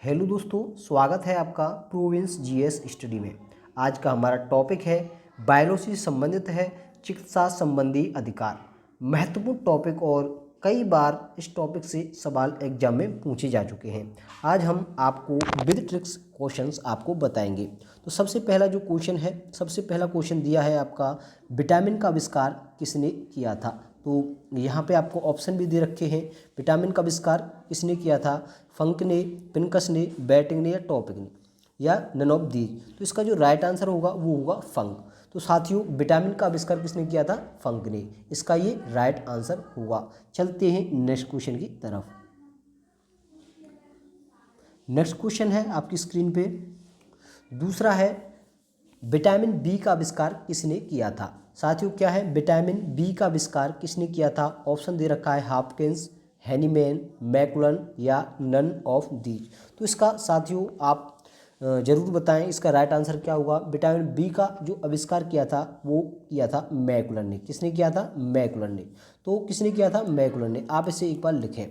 Hello दोस्तों, स्वागत है आपका प्रोविंस जीएस स्टडी में। आज का हमारा टॉपिक है बायोलॉजी से संबंधित है चिकित्सा संबंधी अधिकार। महत्वपूर्ण टॉपिक और कई बार इस टॉपिक से सवाल एग्जाम में पूछे जा चुके हैं। आज हम आपको विद ट्रिक्स क्वेश्चंस आपको बताएंगे। तो सबसे पहला जो क्वेश्चन है, सबसे पहला क्वेश्चन दिया है आपका, विटामिन का आविष्कार किसने किया था। तो यहाँ पे आपको ऑप्शन भी दे रखे हैं। विटामिन का आविष्कार किसने किया था? फंक ने, पिनकस ने, बैटिंग ने या टॉपिक ने या नन ऑफ दीज। तो इसका जो राइट आंसर होगा वो होगा फंक। तो साथियों, विटामिन का आविष्कार किसने किया था? फंक ने। इसका ये राइट आंसर होगा। चलते हैं नेक्स्ट क्वेश्चन की तरफ। नेक्स्ट क्वेश्चन है आपकी स्क्रीन पे, दूसरा है विटामिन बी का आविष्कार किसने किया था। साथियों क्या है, विटामिन बी का आविष्कार किसने किया था? ऑप्शन दे रखा है हॉपकिंस, हैनीमैन, मैकुलन या नन ऑफ दीज। तो इसका साथियों आप जरूर बताएं, इसका राइट आंसर क्या होगा। विटामिन बी का जो आविष्कार किया था वो किया था मैकुलन ने। किसने किया था? मैकुलन ने। तो किसने किया था? मैकुलन ने। आप इसे एक बार लिखें।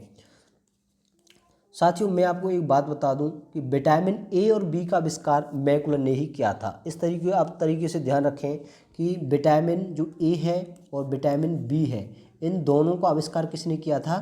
साथियों मैं आपको एक बात बता दूं कि विटामिन ए और बी का आविष्कार मैकुलन ने ही किया था। इस तरीके से ध्यान रखें कि विटामिन जो ए है और विटामिन बी है, इन दोनों का आविष्कार किसने किया था?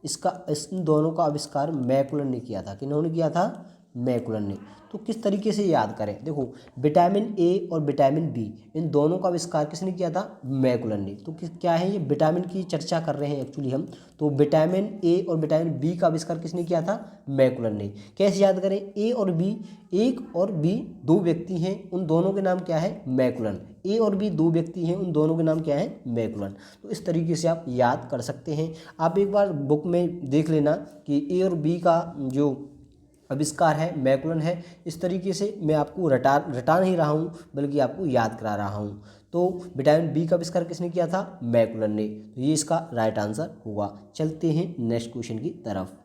इन दोनों का आविष्कार मैकुलन ने किया था। किन्होंने किया था? मैकुलन ने। तो किस तरीके से याद करें, देखो विटामिन ए और विटामिन बी, इन दोनों का आविष्कार किसने किया था? मैकुलन ने। तो क्या है, ये विटामिन की चर्चा कर रहे हैं एक्चुअली हम। तो विटामिन ए और विटामिन बी का आविष्कार किसने किया था? मैकुलन ने। कैसे याद करें? ए और बी, एक और बी दो व्यक्ति हैं, उन दोनों के नाम क्या है? मैकुलन। ए और बी दो व्यक्ति हैं, उन दोनों के नाम क्या है? मैकुलन। तो इस तरीके से आप याद कर सकते हैं। आप एक बार बुक में देख लेना कि ए और बी का जो आविष्कार है मैकुलन है। इस तरीके से मैं आपको रटा नहीं रहा हूँ, बल्कि आपको याद करा रहा हूँ। तो विटामिन बी का आविष्कार किसने किया था? मैकुलन ने। तो ये इसका राइट आंसर होगा। चलते हैं नेक्स्ट क्वेश्चन की तरफ।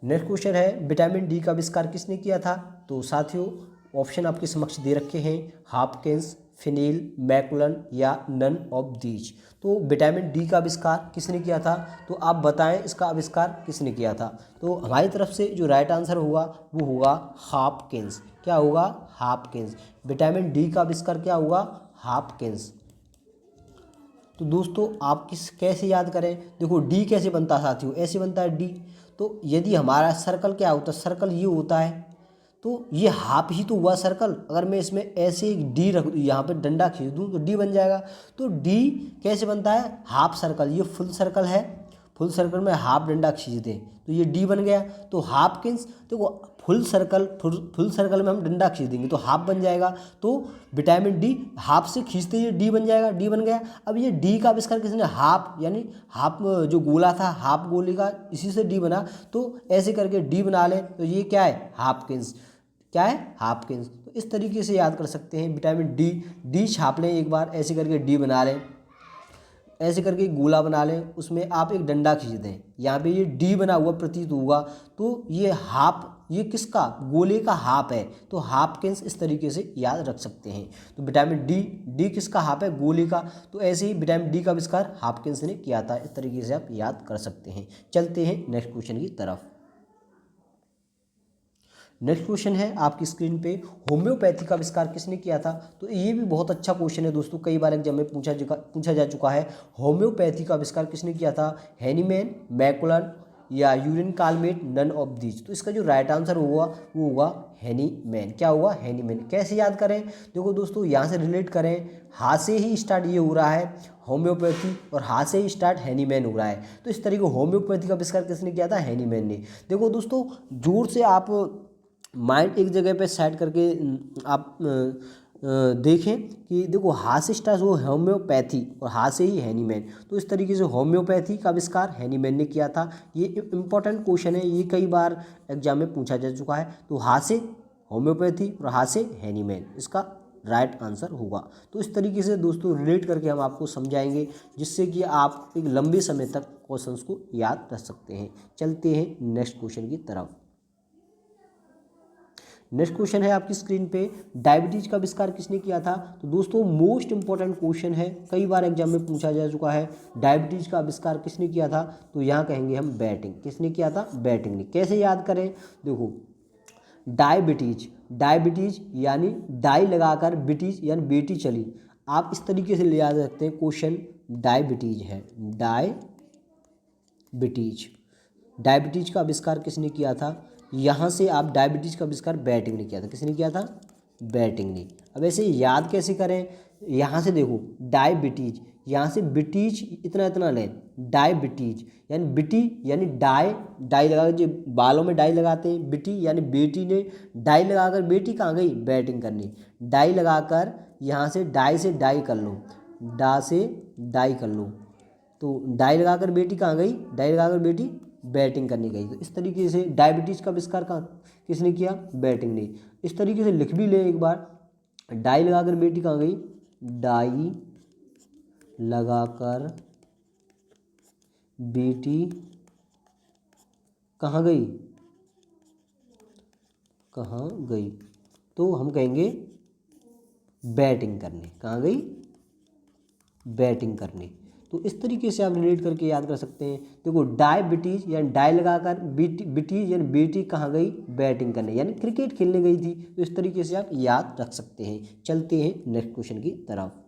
नेक्स्ट क्वेश्चन है विटामिन डी का आविष्कार किसने किया था। तो साथियों ऑप्शन आपके समक्ष दे रखे हैं, हॉपकिंस, फिनेल, मैकुलन या नन ऑफ दीज। तो विटामिन डी का आविष्कार किसने किया था? तो आप बताएं इसका आविष्कार किसने किया था। तो हमारी तरफ से जो राइट आंसर होगा वो होगा हॉपकिंस। क्या होगा? हॉपकिंस। विटामिन डी का आविष्कार क्या होगा? हॉपकिंस। तो दोस्तों आप कैसे याद करें, देखो डी कैसे बनता है साथियों, ऐसे बनता है डी। तो यदि हमारा सर्कल क्या होता है, सर्कल ये होता है, तो ये हाफ ही तो हुआ सर्कल। अगर मैं इसमें ऐसे एक डी रख दूँ, यहाँ पे डंडा खींच दूँ तो डी बन जाएगा। तो डी कैसे बनता है? Half circle. ये फुल सर्कल है, फुल सर्कल में हाफ डंडा खींच दें तो ये डी बन गया। तो हॉपकिंस, देखो फुल सर्कल में हम डंडा खींच देंगे तो हाफ बन जाएगा। तो विटामिन डी हाफ से खींचते ही डी बन जाएगा, डी बन गया। अब ये डी का आविष्कार किसने? हाफ, यानी हाफ जो गोला था, हाफ गोले का, इसी से डी बना। तो ऐसे करके डी बना लें तो ये क्या है? हॉपकिंस। क्या है? हॉपकिंस। तो इस तरीके से याद कर सकते हैं। विटामिन डी, डी छाप लें एक बार, ऐसे करके डी बना लें, ऐसे करके एक गोला बना लें, उसमें आप एक डंडा खींच दें, यहाँ पे ये डी बना हुआ प्रतीत होगा। तो ये हाफ, ये किसका? गोले का हाफ है। तो हॉपकिंस इस तरीके से याद रख सकते हैं। तो विटामिन डी, डी किसका? हाफ है, गोले का। तो ऐसे ही विटामिन डी का आविष्कार हॉपकिंस ने किया था। इस तरीके से आप याद कर सकते हैं। चलते हैं नेक्स्ट क्वेश्चन की तरफ। नेक्स्ट क्वेश्चन है आपकी स्क्रीन पे, होम्योपैथी का आविष्कार किसने किया था। तो ये भी बहुत अच्छा क्वेश्चन है दोस्तों, कई बार एग्जाम में पूछा जा चुका है। होम्योपैथी का आविष्कार किसने किया था? हैनीमैन, मैकुलन या यूरिन कालमेट, नन ऑफ दीज। तो इसका जो राइट आंसर होगा वो होगा हैनीमैन। क्या होगा? हैनीमैन। कैसे याद करें, देखो दोस्तों यहाँ से रिलेट करें, हाथ से ही स्टार्ट ये हो रहा है होम्योपैथी और हाथ से ही स्टार्ट हैनीमैन हो रहा है। तो इस तरीके होम्योपैथी का आविष्कार किसने किया था? हैनीमैन ने। देखो दोस्तों जोर से आप माइंड एक जगह पे सेट करके आप देखें कि देखो हाथ से स्टार्ट हो होम्योपैथी और हाथ से ही हैनीमैन। तो इस तरीके से होम्योपैथी का आविष्कार हैनीमैन ने किया था। ये इंपॉर्टेंट क्वेश्चन है, ये कई बार एग्जाम में पूछा जा चुका है। तो हाथ से होम्योपैथी और हाथ से हैनीमैन, इसका राइट आंसर होगा। तो इस तरीके से दोस्तों रिलेट करके हम आपको समझाएंगे, जिससे कि आप एक लंबे समय तक क्वेश्चंस को याद रख सकते हैं। चलते हैं नेक्स्ट क्वेश्चन की तरफ। नेक्स्ट क्वेश्चन है आपकी स्क्रीन पे, डायबिटीज का आविष्कार किसने किया था? तो दोस्तों मोस्ट इंपॉर्टेंट क्वेश्चन है, कई बार एग्जाम में पूछा जा चुका है, डायबिटीज का आविष्कार किसने किया था? तो यहाँ कहेंगे हम बैटिंग। किसने किया था? बैटिंग ने। कैसे याद करें? देखो डायबिटीज यानी डाई लगाकर बिटीज यानी बेटी चली, आप इस तरीके से ले याद रखते हैं क्वेश्चन, डायबिटीज है, डायबिटीज का आविष्कार किसने किया था? यहाँ से आप डायबिटीज का आविष्कार बैटिंग ने किया था। किसने किया था? बैटिंग ने। अब ऐसे याद कैसे करें? यहाँ से देखो डायबिटीज, यहाँ से बिटीज इतना इतना लें, डायबिटीज यानी बिटी यानी डाई लगा जो बालों में डाई लगाते हैं, बिटी यानी बेटी ने डाई लगाकर बेटी कहाँ गई? बैटिंग करनी। डाई लगाकर यहाँ से डाई कर लो, डा से डाई कर लो, तो डाई लगाकर बेटी कहाँ गई? डाई लगाकर बेटी बैटिंग करने गई। तो इस तरीके से डायबिटीज का आविष्कार किसने किया? बैटिंग ने। इस तरीके से लिख भी ले एक बार, डाई लगाकर बेटी कहाँ गई? डाई लगाकर बेटी कहाँ गई? कहाँ गई? तो हम कहेंगे बैटिंग करने। कहाँ गई? बैटिंग करने। तो इस तरीके से आप रिलेट करके याद कर सकते हैं। देखो डायबिटीज यानी डाई लगाकर, बिटीज यानी बेटी कहाँ गई? बैटिंग करने, यानी क्रिकेट खेलने गई थी। तो इस तरीके से आप याद रख सकते हैं। चलते हैं नेक्स्ट क्वेश्चन की तरफ।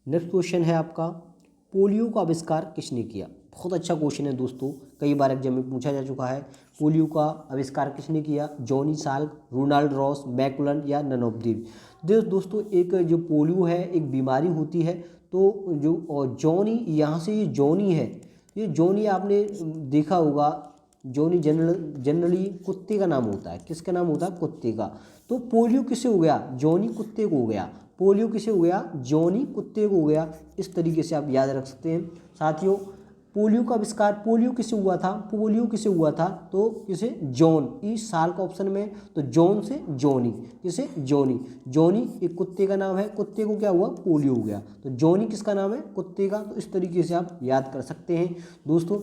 नेक्स्ट क्वेश्चन है आपका, पोलियो का आविष्कार किसने किया? बहुत अच्छा क्वेश्चन है दोस्तों, कई बार एग्जाम में पूछा जा चुका है। पोलियो का आविष्कार किसने किया? जॉनी साल्क, रोनाल्ड रॉस, मैकुलन या नन ऑफ दीज। दोस्तों एक जो पोलियो है एक बीमारी होती है, तो जो जॉनी, यहाँ से ये जॉनी है, ये जॉनी आपने देखा होगा, जॉनी जनरली कुत्ते का नाम होता है। किसका नाम होता है? कुत्ते का। तो पोलियो किसे हो गया? जॉनी कुत्ते को हो गया। पोलियो किसे हो गया? जॉनी कुत्ते को हो गया। इस तरीके से आप याद रख सकते हैं साथियों। पोलियो का आविष्कार, पोलियो किसे हुआ था? पोलियो किसे हुआ था? तो किसे? जॉन। इस साल का ऑप्शन में, तो जॉन से जॉनी। किसे? जॉनी। जॉनी एक कुत्ते का नाम है, कुत्ते को क्या हुआ? पोलियो हो गया। तो जॉनी किसका नाम है? कुत्ते का। तो इस तरीके से आप याद कर सकते हैं दोस्तों।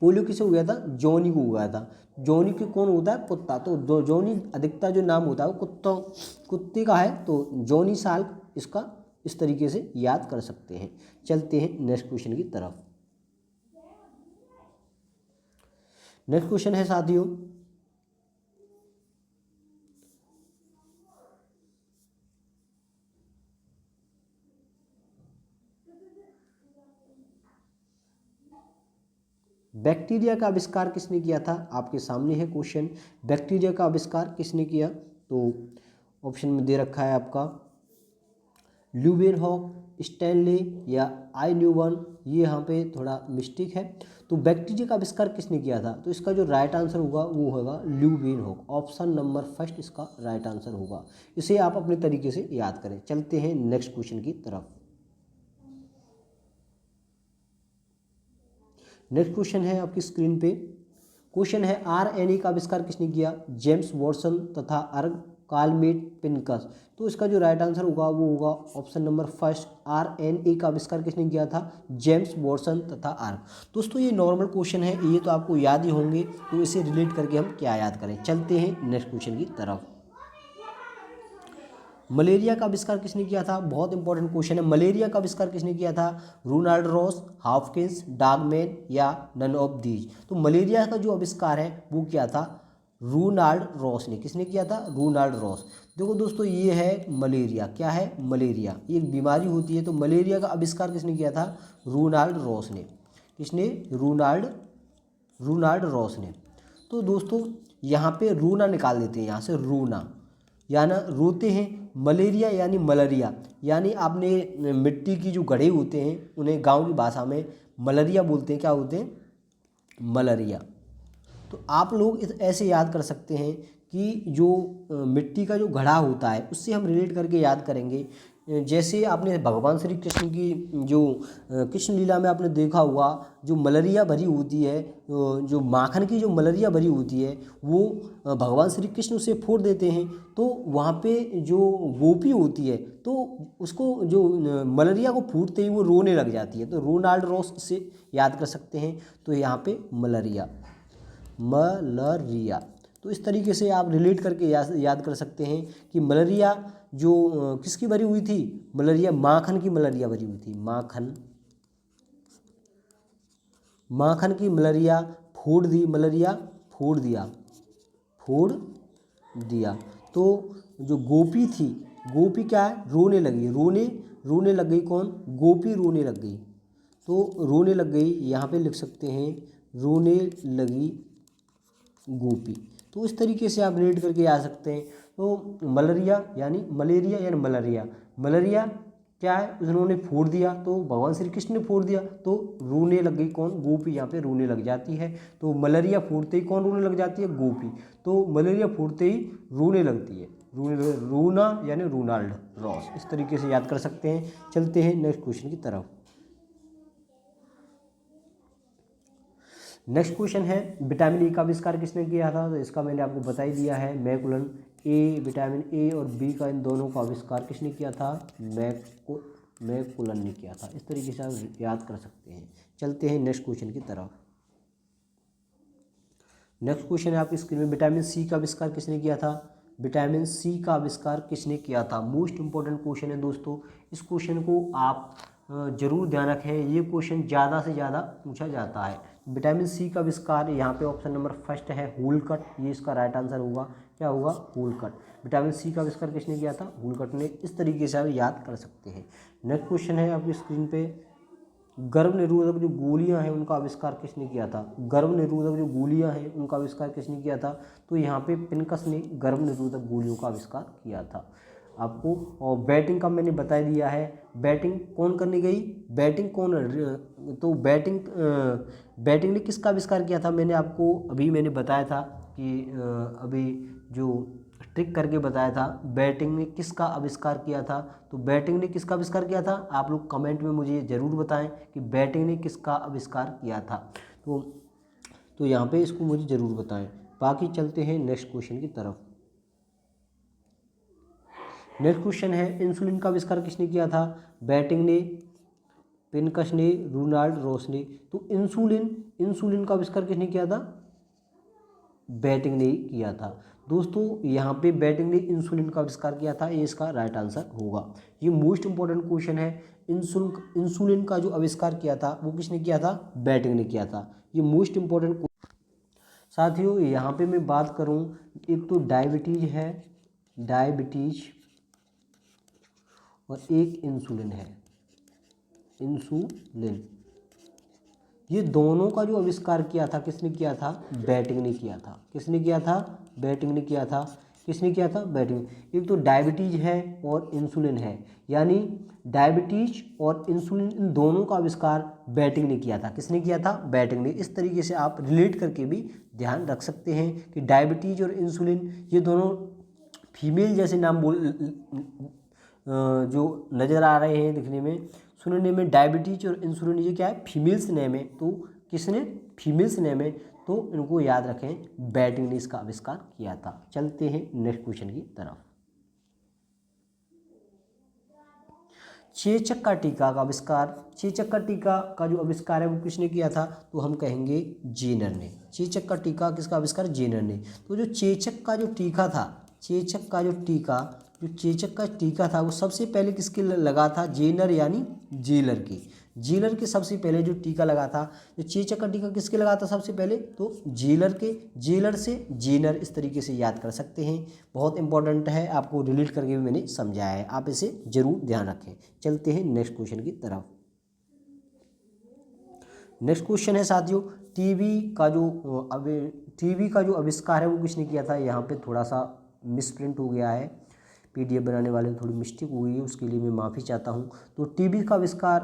पोलियो किसे हो गया था? जॉनी को हुआ था। जॉनी के कौन होता है? कुत्ता। तो जॉनी अधिकतर जो नाम होता है वो कुत्ते का है, तो जॉनी साल्क इसका इस तरीके से याद कर सकते हैं। चलते हैं नेक्स्ट क्वेश्चन की तरफ। नेक्स्ट क्वेश्चन है साथियों, बैक्टीरिया का आविष्कार किसने किया था? आपके सामने है क्वेश्चन, बैक्टीरिया का आविष्कार किसने किया? तो ऑप्शन में दे रखा है आपका ल्यूवेनहॉक, स्टैनले या आई न्यूमैन। ये यहाँ पे थोड़ा मिस्टेक है। तो बैक्टीरिया का आविष्कार किसने किया था? तो इसका जो राइट आंसर होगा वो होगा ल्यूवेनहॉक। ऑप्शन नंबर फर्स्ट इसका राइट आंसर होगा। इसे आप अपने तरीके से याद करें। चलते हैं नेक्स्ट क्वेश्चन की तरफ। नेक्स्ट क्वेश्चन है आपकी स्क्रीन पे, क्वेश्चन है आरएनए का आविष्कार किसने किया? जेम्स वॉटसन तथा अर्ग कालमेट पिनकस। तो इसका जो राइट आंसर होगा वो होगा ऑप्शन नंबर फर्स्ट, आरएनए का आविष्कार किसने किया था? जेम्स वॉटसन तथा अर्ग। दोस्तों ये नॉर्मल क्वेश्चन है, ये तो आपको याद ही होंगे, तो इसे रिलेट करके हम क्या याद करें। चलते हैं नेक्स्ट क्वेश्चन की तरफ। मलेरिया का आविष्कार किसने किया था? बहुत इंपॉर्टेंट क्वेश्चन है। मलेरिया का आविष्कार किसने किया था? रोनाल्ड रॉस, हॉपकिंस, डार्गमैन या नन ऑफ दीज। तो मलेरिया का जो आविष्कार है वो क्या था? रोनाल्ड रॉस ने। किसने किया था? Ronald Ross. देखो दोस्तों ये है मलेरिया। क्या है? मलेरिया, ये एक बीमारी होती है। तो मलेरिया का आविष्कार किसने किया था? रोनाल्ड रॉस ने। किसने? रोनाल्ड रॉस ने। तो दोस्तों यहाँ पे रूना निकाल देते हैं, यहाँ से रूना या ना रोते हैं, मलेरिया यानी मलेरिया, यानी आपने मिट्टी की जो घड़े होते हैं उन्हें गांव की भाषा में मलेरिया बोलते हैं। क्या होते हैं? मलेरिया। तो आप लोग ऐसे याद कर सकते हैं कि जो मिट्टी का जो घड़ा होता है उससे हम रिलेट करके याद करेंगे जैसे आपने भगवान श्री कृष्ण की जो कृष्ण लीला में आपने देखा होगा, जो मलरिया भरी होती है, जो माखन की जो मलरिया भरी होती है, वो भगवान श्री कृष्ण उसे फोड़ देते हैं, तो वहाँ पे जो गोपी होती है तो उसको जो मलरिया को फूटते ही वो रोने लग जाती है। तो रोनाल्ड रॉस से याद कर सकते हैं। तो यहाँ पे मलरिया, मलरिया। तो इस तरीके से आप रिलेट करके याद कर सकते हैं कि मलरिया जो किसकी भरी हुई थी, मलरिया माखन की मलरिया भरी हुई थी। माखन की मलरिया फोड़ दी, मलरिया फोड़ दिया। तो जो गोपी थी, गोपी क्या है, रोने लगी, रोने लग गई। कौन, गोपी रोने लग गई। तो रोने लग गई, यहाँ पे लिख सकते हैं रोने लगी गोपी। तो इस तरीके से आप रिलेट करके आ सकते हैं। तो मलेरिया यानी मलेरिया क्या है, उन्होंने फोड़ दिया, तो भगवान श्री कृष्ण ने फोड़ दिया, तो रोने लग गई कौन, गोपी। यहाँ पे रोने लग जाती है। तो मलेरिया फोड़ते ही कौन रोने लग जाती है, गोपी। तो मलेरिया फोड़ते ही रोने लगती है, रोना यानी रोनाल्ड रॉस। इस तरीके से याद कर सकते हैं। चलते हैं नेक्स्ट क्वेश्चन की तरफ। नेक्स्ट क्वेश्चन है, विटामिन ए का आविष्कार किसने किया था। तो इसका मैंने आपको बता ही दिया है, मैकुलन। विटामिन ए और बी का, इन दोनों का आविष्कार किसने किया था, मैकुलन ने किया था। इस तरीके से आप याद कर सकते हैं। चलते हैं नेक्स्ट क्वेश्चन की तरफ। नेक्स्ट क्वेश्चन है आपकी स्क्रीन में, विटामिन सी का आविष्कार किसने किया था। विटामिन सी का आविष्कार किसने किया था। मोस्ट इंपॉर्टेंट क्वेश्चन है दोस्तों। इस क्वेश्चन को आप जरूर ध्यान रखें, ये क्वेश्चन ज़्यादा से ज़्यादा पूछा जाता है। विटामिन सी का आविष्कार यहाँ पे ऑप्शन नंबर फर्स्ट है हुलकट, ये इसका राइट आंसर होगा। क्या होगा, हुलकट। विटामिन सी का आविष्कार किसने किया था, हुलकट ने। इस तरीके से आप याद कर सकते हैं। नेक्स्ट क्वेश्चन है आपकी स्क्रीन पे, गर्भ निरोधक जो गोलियां हैं उनका आविष्कार किसने किया था। गर्भ निरोधक जो गोलियां हैं उनका आविष्कार किसने किया था। तो यहाँ पे पिनकस ने गर्भ निरोधक गोलियों का आविष्कार किया था आपको। और बैटिंग का मैंने बता दिया है। बैटिंग कौन करने गई, बैटिंग कौन, तो बैटिंग ने किसका आविष्कार किया था। मैंने बताया था कि अभी जो ट्रिक करके बताया था, बैटिंग ने किसका आविष्कार किया था। तो बैटिंग ने किसका आविष्कार किया था, आप लोग कमेंट में मुझे ज़रूर बताएं कि बैटिंग ने किसका आविष्कार किया था। तो यहाँ पे इसको मुझे ज़रूर बताएं। बाकी चलते हैं नेक्स्ट क्वेश्चन की तरफ। नेक्स्ट क्वेश्चन है, इंसुलिन का आविष्कार किसने किया था। बैटिंग ने, पिनकस ने, रोनाल्ड रॉस ने। तो इंसुलिन का आविष्कार किसने किया था, बैटिंग ने किया था। दोस्तों यहाँ पे बैटिंग ने इंसुलिन का आविष्कार किया था, ये इसका राइट आंसर होगा। ये मोस्ट इंपॉर्टेंट क्वेश्चन है। इंसुलिन का जो आविष्कार किया था वो किसने किया था, बैटिंग ने किया था। ये मोस्ट इंपॉर्टेंट। साथियों यहाँ पे मैं बात करूँ, एक तो डायबिटीज है, डायबिटीज, और एक इंसुलिन है, इंसुलिन। ये दोनों का जो आविष्कार किया था किसने किया था, बैटिंग ने किया था। किसने किया था, बैटिंग ने किया था। किसने किया था, बैटिंग। एक तो डायबिटीज है और इंसुलिन है, यानी डायबिटीज और इंसुलिन, इन दोनों का आविष्कार बैटिंग ने किया था। किसने किया था, बैटिंग ने। इस तरीके से आप रिलेट करके भी ध्यान रख सकते हैं कि डायबिटीज और इंसुलिन ये दोनों फीमेल जैसे नाम जो नज़र आ रहे हैं दिखने में, सुनने में। डायबिटीज और इंसुलिन ये क्या है, फीमेल्स नेम है। तो किसने, फीमेल्स नेम है, तो इनको याद रखें, बैटिंग ने इसका आविष्कार किया था। चलते हैं नेक्स्ट क्वेश्चन की तरफ। चेचक का टीका का आविष्कार, चेचक का टीका का जो आविष्कार है वो किसने किया था। तो हम कहेंगे जेनर ने। चेचक का टीका किसका आविष्कार, जेनर ने। तो जो चेचक का जो टीका था, चेचक का टीका था वो सबसे पहले किसके लगा था, जेनर यानी जेलर के। जेलर के सबसे पहले जो टीका लगा था, जो चेचक का टीका किसके लगा था सबसे पहले, तो जेलर के। जेलर से जेनर, इस तरीके से याद कर सकते हैं। बहुत इंपॉर्टेंट है, आपको रिलेट करके भी मैंने समझाया है, आप इसे जरूर ध्यान रखें। चलते हैं नेक्स्ट क्वेश्चन की तरफ। नेक्स्ट क्वेश्चन है साथियों, टीवी का जो आविष्कार है वो किसने किया था। यहाँ पे थोड़ा सा मिसप्रिंट हो गया है, पीडीएफ बनाने वाले में थोड़ी मिस्टेक हुई है, उसके लिए मैं माफ़ी चाहता हूँ। तो टीबी का आविष्कार,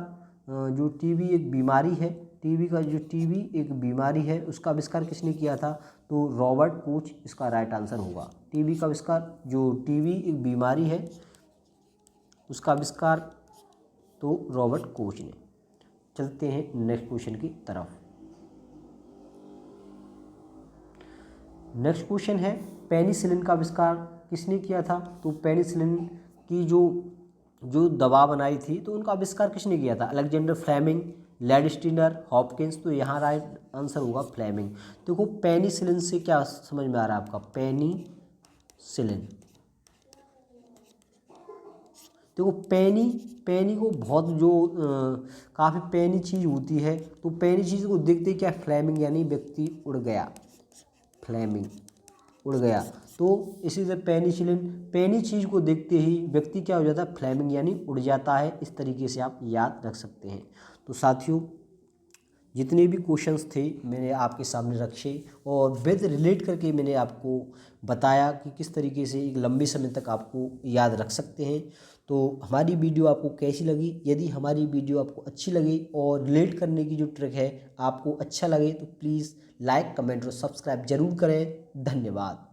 जो टीबी एक बीमारी है, टीबी एक बीमारी है, उसका आविष्कार किसने किया था। तो रॉबर्ट कोच इसका राइट आंसर होगा। टीबी का आविष्कार, जो टीबी एक बीमारी है उसका आविष्कार तो रॉबर्ट कोच ने। चलते हैं नेक्स्ट क्वेश्चन की तरफ। नेक्स्ट क्वेश्चन है पेनिसिलिन का आविष्कार किसने किया था? तो पेनिसिलिन की जो दवा बनाई थी तो उनका आविष्कार किसने किया था? Alexander Fleming, Landsteiner, Hopkins. तो यहाँ राइट आंसर होगा फ्लेमिंग। देखो पेनिसिलिन से क्या समझ में आ रहा है आपका? पेनिसिलिन। देखो पेनी को बहुत जो काफ़ी पेनी चीज़ होती है, तो पेनी चीज़ को देखते क्या फ्लेमिंग यानी व्यक्ति उड़ गया, फ्लेमिंग उड़ गया। तो इसी से पेनी चीज़ को देखते ही व्यक्ति क्या हो जाता है? फ्लेमिंग यानी उड़ जाता है। इस तरीके से आप याद रख सकते हैं। तो साथियों जितने भी क्वेश्चंस थे मैंने आपके सामने रखे और विद रिलेट करके मैंने आपको बताया कि किस तरीके से एक लंबे समय तक आपको याद रख सकते हैं। तो हमारी वीडियो आपको कैसी लगी? यदि हमारी वीडियो आपको अच्छी लगी और रिलेट करने की जो ट्रिक है आपको अच्छा लगे तो प्लीज़ लाइक, कमेंट और सब्सक्राइब जरूर करें। धन्यवाद।